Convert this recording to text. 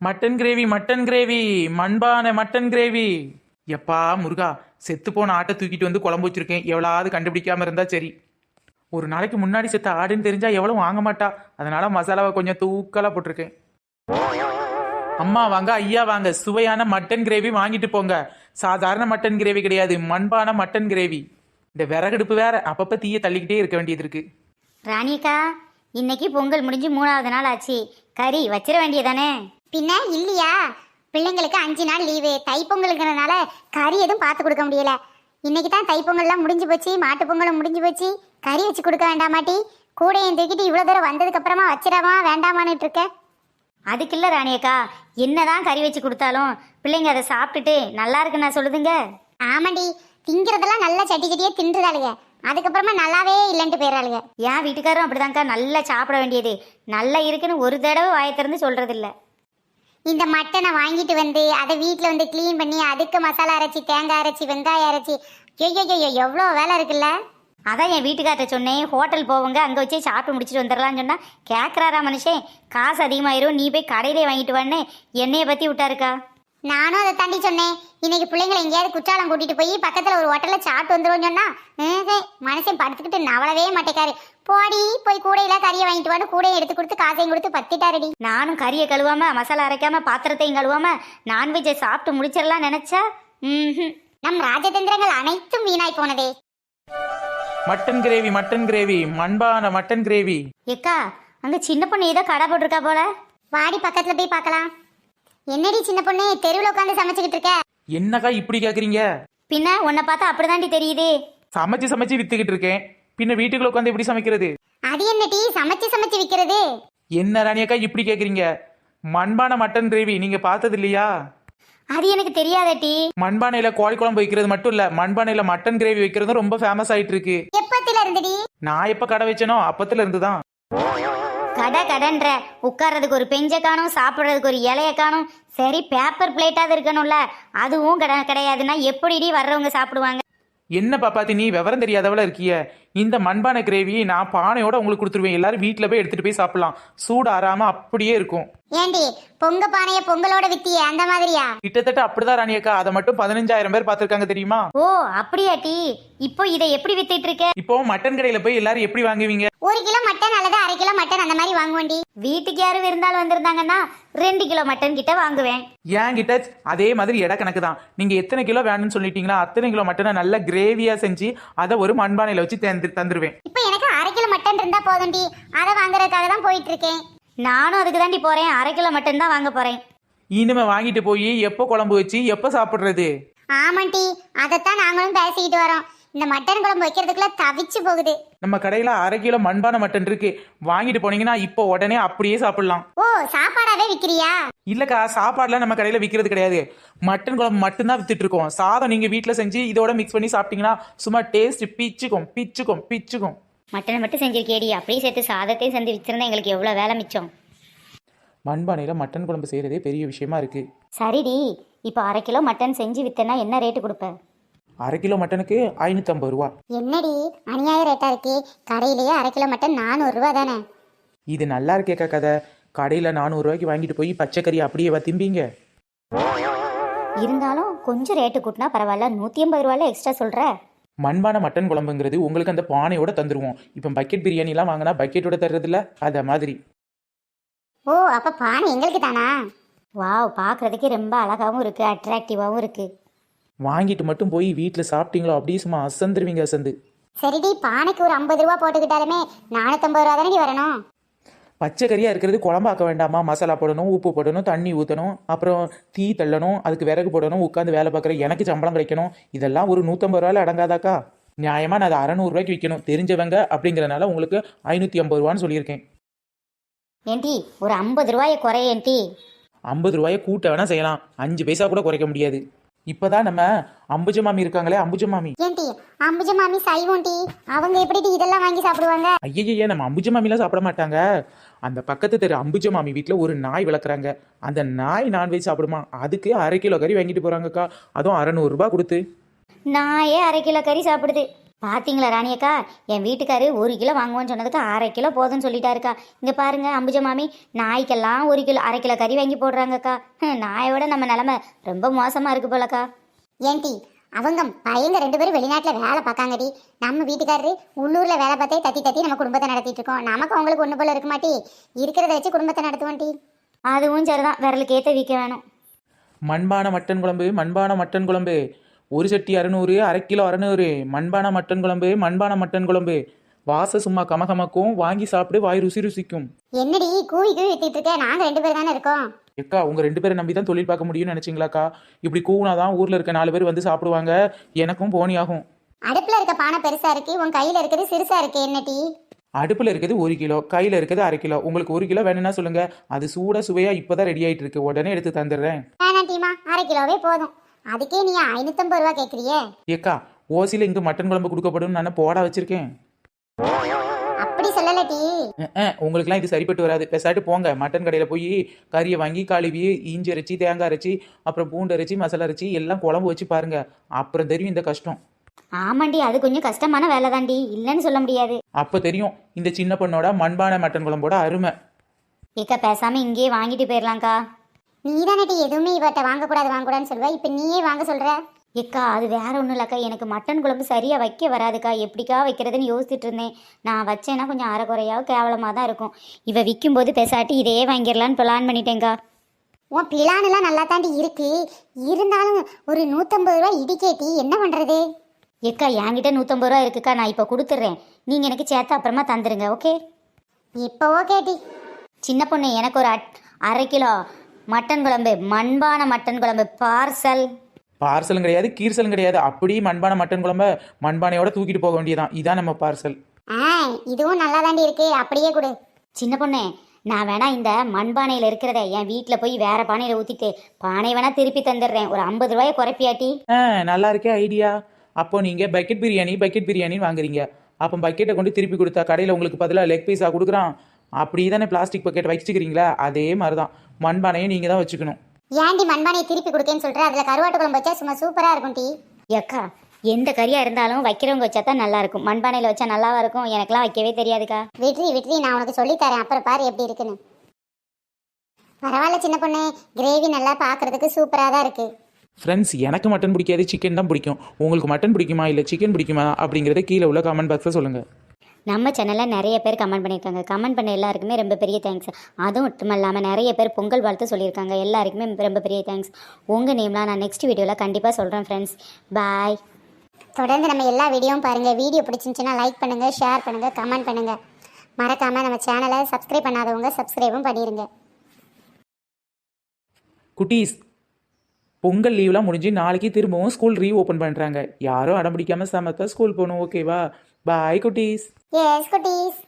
Mutton gravy mutton gravy மண்பானை mutton gravy. எப்பா முருகா, செத்து போன ஆட்டை தூக்கிட்டு வந்து குழம்பு வச்சிருக்கேன். எவ்வளவு கண்டுபிடிக்காம இருந்தா சரி. ஒரு நாளைக்கு முன்னாடி செத்த ஆடுன்னு தெரிஞ்சா எவ்வளவு வாங்க மாட்டா. அதனால மசாலாவை கொஞ்சம் தூக்கலா போட்டிருக்கேன். அம்மா வாங்க, ஐயா வாங்க, சுவையான மட்டன் கிரேவி வாங்கிட்டு போங்க. சாதாரண மட்டன் கிரேவி கிடையாது, மண்பானை மட்டன் கிரேவி. இந்த விறகடுப்பு வேற அப்பப்ப தீய தள்ளிக்கிட்டே இருக்க வேண்டியது இருக்கு. ராணியக்கா, இன்னைக்கு பொங்கல் முடிஞ்சு 3வது நாள் ஆச்சு. கறி வச்சிட வேண்டியதானே? பின்ன இல்லையா? பிள்ளைங்களுக்கு 5 நாள் லீவு. தைப்பொங்கலுங்கிறதுனால கறி எதுவும் பார்த்து கொடுக்க முடியல. இன்னைக்கு தான் தைப்பொங்கல்லாம் முடிஞ்சு போச்சு, மாட்டு பொங்கலும் முடிஞ்சு போச்சு. கறி வச்சு கொடுக்க வேண்டாமாட்டி? கூடையும் தூக்கிட்டு இவ்வளோ தூரம் வந்ததுக்கு அப்புறமா வச்சிடாமா வேண்டாமான்னு இருக்க? அதுக்கு இல்லை ராணியக்கா, என்னதான் கறி வச்சு கொடுத்தாலும் பிள்ளைங்க அதை சாப்பிட்டுட்டு நல்லா இருக்குன்னு நான் சொல்லுதுங்க. ஆமாண்டி, திங்கிறதெல்லாம் நல்லா சட்டி சட்டியே தின்றுதாளுங்க. அதுக்கப்புறமா நல்லாவே இல்லைன்ட்டு போயிடறாளுங்க. என் வீட்டுக்காரும் அப்படிதான்க்கா, நல்லா சாப்பிட வேண்டியது. நல்லா இருக்குன்னு ஒரு தடவை வாயை திறந்து சொல்றது இல்லை. இந்த மட்டனை வாங்கிட்டு வந்து அதை வீட்டில் வந்து க்ளீன் பண்ணி அதுக்கு மசாலா அரைச்சி, தேங்காய் அரைச்சி, வெங்காயம் அரைச்சி, ஐயோ எவ்வளோ வேலை இருக்குல்ல. அதான் என் வீட்டுக்கார்ட்ட சொன்னேன், ஹோட்டல் போவங்க அங்கே வச்சே சாப்பிட்டு முடிச்சுட்டு வந்துடலான்னு சொன்னால் கேட்குறாரா மனுஷன், காசு அதிகமாயிரும், நீ போய் கடையிலே வாங்கிட்டு வான்னு என்னையை பற்றி விட்டாருக்கா. நானும் அதை தாண்டி சொன்னேன், இன்னைக்கு பிள்ளைங்களை எங்கேயாவது குற்றாலம் கூட்டிட்டு போய் பக்கத்தில் ஒரு ஹோட்டலில் சாப்பிட்டு வந்துடும் சொன்னா மனுஷன் படுத்துக்கிட்டு நவளவே மாட்டேக்காரு. போடி போய் கூடையில கறியை வாங்கிட்டு வான்னு கூடையை எடுத்து கொடுத்து காசையும் கொடுத்து பத்திட்டாரடி. நானும் கறியை கழுவாம, மசாலா அரைக்காம, பாத்திரத்தையும் கழுவாம நான்வெஜ்ஜை சாப்பிட்டு முடிச்சிடலாம் நினைச்சா நம் ராஜதந்திரங்கள் அனைத்தும் வீணாய் போனதே. மட்டன் கிரேவி மட்டன் கிரேவி மண்பானை மட்டன் கிரேவி. ஏக்கா, அங்க சின்ன பொண்ணு ஏதோ கடை போட்டிருக்கா போல. வாடி பக்கத்துல போய் பார்க்கலாம். என்னடி சின்ன பொண்ணு தெருவில் உட்காந்து சமைச்சுக்கிட்டு இருக்க? என்னக்கா இப்படி கேக்குறீங்க? பின்ன உன்னை பார்த்தா அப்படிதாண்டி தெரியுது. சமைச்சு சமைச்சு வித்துக்கிட்டு இருக்கேன், பின்ன வீட்டுக்குள்ள உட்காந்து எப்படி சமைக்கிறது? அது என்ன டீ சமைச்சு சமைச்சு விற்கிறது? என்ன ராணியக்கா இப்படி கேக்குறீங்க? மண்பானை மட்டன் கிரேவி நீங்க பார்த்தது இல்லையா? அது எனக்கு தெரியாத டீ. மண்பானையில கோழி குழம்பு வைக்கிறது மட்டும் இல்ல, மண்பானையில மட்டன் கிரேவி வைக்கிறது ரொம்ப ஃபேமஸ் ஆயிட்டு இருக்கு. எப்பத்துல இருந்துடி? நான் எப்ப கடை வச்சனோ அப்பத்துல இருந்துதான். கடை கடைன்ற உட்கார்றதுக்கு ஒரு பெஞ்ச காணும், சாப்பிட்றதுக்கு ஒரு இலைய காணும். சரி பேப்பர் பிளேட்டாவது இருக்கணும்ல, அதுவும் கிடையாதுன்னா எப்படிடி வர்றவங்க சாப்பிடுவாங்க? என்ன பாப்பாத்தி நீ விவரம் தெரியாதவள இருக்கிய? இந்த மண்பானை கிரேவி நான் பானையோட உங்களுக்கு கொடுத்துருவேன். எல்லாரும் வீட்டுல போய் எடுத்துட்டு போய் சாப்பிடலாம். சூடு ஆறாம அப்படியே இருக்கும். ஏண்டி பொங்க பானைய பொங்கலோட வித்தியே அந்த மாதிரியா? கிட்டத்தட்ட அப்படிதான் ராணியக்கா. அதை மட்டும் 15,000 பேர் பார்த்திருக்காங்க தெரியுமா? ஓ அப்படியா டி? இப்போ இதை எப்படி வித்துட்டு இருக்க? இப்போ மட்டன் கடையில போய் எல்லாரும் எப்படி வாங்குவீங்க? 1 கிலோ மட்டன் அல்லது 1/2 கிலோ மட்டன் அந்த மாதிரி வாங்குவேன்டி. வீட்டுக்கு யாரும் விருந்தாலும் வந்திருந்தாங்கன்னா 2 கிலோ மட்டன் கிட்ட வாங்குவேன். ஏன் கிட்ட அதே மாதிரி எடை கணக்கு தான். நீங்க எத்தனை கிலோ வேணும்னு சொல்லிட்டீங்களா அத்தனை கிலோ மட்டனை நல்ல கிரேவியா செஞ்சு அதை ஒரு மண்பானையில வச்சு தந்துருவேன். இப்போ எனக்கு 1/2 கிலோ மட்டன் இருந்தா போதும்டி. அதை வாங்குறதுக்காக தான் போயிட்டு இருக்கேன். நானும் அதுக்கு தாண்டி போறேன். 1/2 கிலோ மட்டன் தான் வாங்க போறேன். இனிமே வாங்கிட்டு போய் எப்போ குழம்பு வச்சு எப்போ சாப்பிடுறது? ஆமாண்டி, அதைத்தான் நாங்களும் பேசிக்கிட்டு வரோம். இந்த மட்டன் குழம்பு வைக்கிறதுக்குள்ள தவிச்சு போகுது. நம்ம கடையில 1/2 கிலோ மண்பானை மட்டன் இருக்கு, வாங்கிட்டு போனீங்கன்னா இப்போ உடனே அப்படியே சாப்பிடலாம். ஓ சாப்பாடாவே விக்கிறியா? இல்லக்கா, சாப்பாடுலாம் நம்ம கடையில விக்கிறது கிடையாது. மட்டன் குழம்பு மட்டும்தான் வித்துட்டு இருக்கோம். சாதம் நீங்க வீட்டுல செஞ்சு இதோட மிக்ஸ் பண்ணி சாப்பிட்டீங்கன்னா சும்மா டேஸ்ட் பிச்சுக்கும் பிச்சுக்கும் பிச்சுக்கும். மட்டனை மட்டும் செஞ்சிருக்கேடி, அப்படியே சேர்த்து சாதத்தையும் செஞ்சு வச்சிருந்தா எங்களுக்கு எவ்வளவு வேலை மிச்சம். மண்பானையில மட்டன் குழம்பு செய்யறதே பெரிய விஷயமா இருக்கு. சரிடி, இப்போ 1/2 கிலோ மட்டன் செஞ்சு வித்தனா என்ன ரேட்டு கொடுப்ப? 1/2 கிலோ மட்டனுக்கு 550 ரூபா. என்னடி அநியாய ரேட்டா இருக்கு? கடையிலேயே 1/2 கிலோ மட்டன் 400 ரூபா தானே? இது நல்லா இருக்கேக்கா கதை. கடையில 400 ரூபாய்க்கு வாங்கிட்டு போய் பச்சைக்கறி அப்படியே திம்பிங்க. இருந்தாலும் கொஞ்சம் ரேட்டு கூட்டினா பரவாயில்ல, 150 ரூபாயில எக்ஸ்ட்ரா சொல்ற. மண்பானை மட்டன் குழம்புங்கிறது உங்களுக்கு அந்த பானையோட தந்துருவோம். இப்போ பக்கெட் பிரியாணி எல்லாம் வாங்கினா பக்கெட்டோட தர்றதில்ல, அத மாதிரி. ஓ அப்ப பானை எங்களுக்கு தானா? வாவ், பார்க்கறதுக்கு ரொம்ப அழகாவும் இருக்கு, அட்ராக்டிவாவும் இருக்கு. வாங்கிட்டு மட்டும் போய் வீட்டில் சாப்பிட்டீங்களோ அப்படியே சும்மா அசந்துருவீங்க அசந்து. சரிடி, பானைக்கு ஒரு 50 ரூபா போட்டுக்கிட்டாலுமே 450 ரூபா தானே வரணும். பச்சைக்கறியாக இருக்கிறது குழம்பாக்க வேண்டாமா? மசாலா போடணும், உப்பு போடணும், தண்ணி ஊற்றணும், அப்புறம் தீ தள்ளணும், அதுக்கு விறகு போடணும், உட்காந்து வேலை பார்க்குற எனக்கு சம்பளம் கிடைக்கணும். இதெல்லாம் ஒரு 150 ரூபாயில் அடங்காதாக்கா? நியாயமாக நான் அதை 600 ரூபாய்க்கு விற்கணும். தெரிஞ்சவங்க அப்படிங்கிறனால உங்களுக்கு 550 ரூபான்னு சொல்லியிருக்கேன். ஏன்டி ஒரு 50 ரூபாயை குறையேன்டி? 50 ரூபாயை கூட்ட வேணா செய்யலாம், 5 பைசா கூட குறைக்க முடியாது. இப்பதான் நம்ம அம்புஜ மாமி இருக்காங்களே, அம்புஜ மாமி. ஏன்டி அம்புஜ மாமி சைவம் டி, அவங்க எப்படி இதெல்லாம் வாங்கி சாப்பிடுவாங்க? ஐயையே, நம்ம அம்புஜ மாமிலாம் சாப்பிட மாட்டாங்க. அந்த பக்கத்து தெரு அம்புஜ மாமி வீட்டில் ஒரு நாய் வளர்க்குறாங்க. அந்த நாய் நான்வெஜ் சாப்பிடுமா, அதுக்கு 1/2 கிலோ கறி வாங்கிட்டு போறாங்கக்கா. அதுவும் 600 ரூபாய் கொடுத்து. நாயே 1/2 கிலோ கறி சாப்பிடுது. பாத்தீங்களா ராணியக்கா, என் வீட்டுக்காரு 1 கிலோ வாங்குவோன்னு சொன்னதுக்கு 1/2 கிலோ போதும்னு சொல்லிட்டாருக்கா. இங்க பாருங்க அம்புஜ மாமி, நாய்க்கெல்லாம் 1 கிலோ 1/2 கிலோ கறி வாங்கி போடுறாங்கக்கா. நாயோட நம்ம நிலைமை ரொம்ப மோசமா இருக்கு போலக்கா. ஏன்டி அவங்க பையங்க 2 பேரும் வெளிநாட்டுல வேலை பார்க்காங்கடி. நம்ம வீட்டுக்காரரு உள்ளூர்ல வேலை பார்த்தே தத்தி தத்தி நம்ம குடும்பத்தை நடத்திட்டு இருக்கோம். நமக்கு அவங்களுக்கு ஒண்ணு போல இருக்க மாட்டி, இருக்கிறத வச்சு குடும்பத்தை நடத்துவோம் டி. அதுவும் சரிதான், விரலுக்கு ஏத்த வீக்க வேணும். மண்பான மட்டன் குழம்பு மண்பான மட்டன் குழம்பு ஒரு சட்டி 600, 1/2 கிலோ 600. மண்பான மட்டன் குழம்பு மண்பான மட்டன் குழம்பு வாச சும்மா கமகமக்கும், வாங்கி சாப்பிடு வாய் ருசி ருசிக்கும். என்னடி கூவி கூவி வித்திட்டு இருக்க? நாங்க 2 பேர் தானே இருக்கோம். எக்கா உங்க 2 பேரை நம்பி தான் தொழில் பார்க்க முடியும்னு நினைச்சிங்களாக்கா? இப்படி கூவுனாதான் ஊர்ல இருக்க 4 பேர் வந்து சாப்பிடுவாங்க, எனக்கும் போனி ஆகும். அடுப்புல இருக்க பானை பெருசா இருக்கு, உன் கையில இருக்கிறது சிறுசா இருக்கு. என்ன டீ? அடுப்புல இருக்குது 1 கிலோ, கையில இருக்குது 1/2 கிலோ. உங்களுக்கு 1 கிலோ வேணும்னா சொல்லுங்க, அது சூட சுவையா இப்பதான் ரெடி ஆயிட்டு இருக்கு, உடனே எடுத்து தந்துடுறேன். வேணாம் டீமா, 1/2 கிலோவே போதும். அதுக்கே நீ 550 ரூபா கேக்குறியே? ஏக்கா ஓசில இங்க மட்டன் குழம்பு கொடுக்கப்படும் நான் போடா வச்சிருக்கேன். அப்படி சொல்லல டீ. உங்களுக்குலாம் இது சரிப்பட்டு வராது, பெசாட்டு போங்க. மட்டன் கடையில் போய் கறியை வாங்கி கழுவி இஞ்சி அரைச்சி தேங்காய் அரைச்சி அப்புறம் பூண்டு அரைச்சி மசாலா அரைச்சி எல்லாம் குழம்பு வச்சு பாருங்க, அப்புறம் தெரியும் இந்த கஷ்டம். ஆமாண்டி, அது கொஞ்சம் கஷ்டமான வேலை தாண்டி, இல்லைன்னு சொல்ல முடியாது. அப்போ தெரியும் இந்த சின்ன பொண்ணோட மண்பானை மட்டன் குழம்போட அருமை. ஏக்கா பேசாம இங்கேயே வாங்கிட்டு போயிடலாம்க்கா. நீ தானே டீ எதுவுமே இவட்ட வாங்கக்கூடாதுன்னு சொல்லுவ, இப்போ நீயே வாங்க சொல்ற. ஏக்கா அது வேற ஒன்றும் இல்லைக்கா, எனக்கு மட்டன் குழம்பு சரியாக வைக்க வராதுக்கா. எப்படிக்கா வைக்கிறதுன்னு யோசிச்சுட்டு இருந்தேன். நான் வச்சேன்னா கொஞ்சம் அரைக்குறையாக கேவலமாக தான் இருக்கும். இவ விற்கும்போது பெசாட்டி இதையே வாங்கிடலான்னு பிளான் பண்ணிட்டேங்க்கா. உன் பிளானெல்லாம் நல்லா தாண்டி இருக்கு, இருந்தாலும் ஒரு 150 ரூபா இடிக்கேட்டி என்ன பண்ணுறது? ஏக்கா என்கிட்ட 150 ரூபா இருக்குக்கா, நான் இப்போ கொடுத்துட்றேன். நீங்கள் எனக்கு சேர்த்து அப்புறமா தந்துடுங்க, ஓகே? இப்போ ஓகே டி. சின்ன பொண்ணு, எனக்கு ஒரு 1/2 கிலோ மட்டன் குழம்பு, மண்பான மட்டன் குழம்பு பார்சல். பார்சலும் கிடையாது கீர்சலும் கிடையாது, அப்படியே மண்பானை மட்டன் குழம்ப மண்பானையோட தூக்கிட்டு போக வேண்டியதான், இதான் நம்ம பார்சல். இதுவும் நல்லா தாண்டி இருக்கு, அப்படியே கொடு. சின்ன பொண்ணு, நான் வேணா இந்த மண்பானையில் இருக்கிறத என் வீட்டில் போய் வேற பானையில் ஊற்றிட்டு பானை வேணா திருப்பி தந்துடுறேன். ஒரு 50 ரூபாயை குறைப்பியாட்டி? நல்லா இருக்கே ஐடியா. அப்போ நீங்கள் பக்கெட் பிரியாணின்னு வாங்குறீங்க, அப்போ பக்கெட்டை கொண்டு திருப்பி கொடுத்தா கடையில் உங்களுக்கு பதிலாக லெக் பீஸாக கொடுக்குறான். அப்படி தானே பிளாஸ்டிக் பக்கெட் வச்சுக்கிறீங்களா, அதே மாதிரி தான் மண்பானையும் நீங்கள் தான் வச்சுக்கணும். ஏன்டி மண்பானையை திருப்பி கொடுக்கேன்னு சொல்கிற? அதில் கருவாட்டு குழம்பு வச்சா சும்மா சூப்பராக இருக்கும் டி. ஏக்கா எந்த கறியாக இருந்தாலும் வைக்கிறவங்க வச்சா தான் நல்லா இருக்கும், மண்பானையில் வச்சா நல்லாவா இருக்கும்? எனக்கெல்லாம் வைக்கவே தெரியாதுக்கா. விட்ரி நான் உனக்கு சொல்லித்தரேன், அப்புறம் பாரு எப்படி இருக்குன்னு. பரவாயில்ல சின்ன பொண்ணு, கிரேவி நல்லா பார்க்கறதுக்கு சூப்பராக தான் இருக்குது. ஃப்ரெண்ட்ஸ், எனக்கு மட்டன் பிடிக்காது, சிக்கன் தான் பிடிக்கும். உங்களுக்கு மட்டன் பிடிக்குமா இல்லை சிக்கன் பிடிக்குமா அப்படிங்கிறத கீழே உள்ள கமெண்ட் பாக்ஸில் சொல்லுங்கள். நம்ம சேனலில் நிறைய பேர் கமெண்ட் பண்ணியிருக்காங்க. கமெண்ட் பண்ண எல்லாருக்குமே ரொம்ப பெரிய தேங்க்ஸ். அதுவும் மட்டும் இல்லாமல் நிறைய பேர் பொங்கல் வாழ்த்து சொல்லியிருக்காங்க. எல்லாருக்குமே ரொம்ப பெரிய தேங்க்ஸ். உங்கள் நேம்லாம் நான் நெக்ஸ்ட் வீடியோவில் கண்டிப்பாக சொல்கிறேன் ஃப்ரெண்ட்ஸ். பாய். தொடர்ந்து நம்ம எல்லா வீடியோவும் பாருங்கள். வீடியோ பிடிச்சிருந்துச்சுன்னா லைக் பண்ணுங்கள், ஷேர் பண்ணுங்கள், கமெண்ட் பண்ணுங்கள். மறக்காமல் நம்ம சேனலை சப்ஸ்கிரைப் பண்ணாதவங்க சப்ஸ்கிரைபும் பண்ணிடுங்க. குட்டீஸ், பொங்கல் லீவ்லாம் முடிஞ்சு நாளைக்கு திரும்பவும் ஸ்கூல் ரீஓப்பன் பண்ணுறாங்க. யாரும் அடம் பிடிக்காமல் சமத்தா ஸ்கூல் போகணும், ஓகேவா? பாய் குட்டீஸ். எஸ் குட்டீஸ்.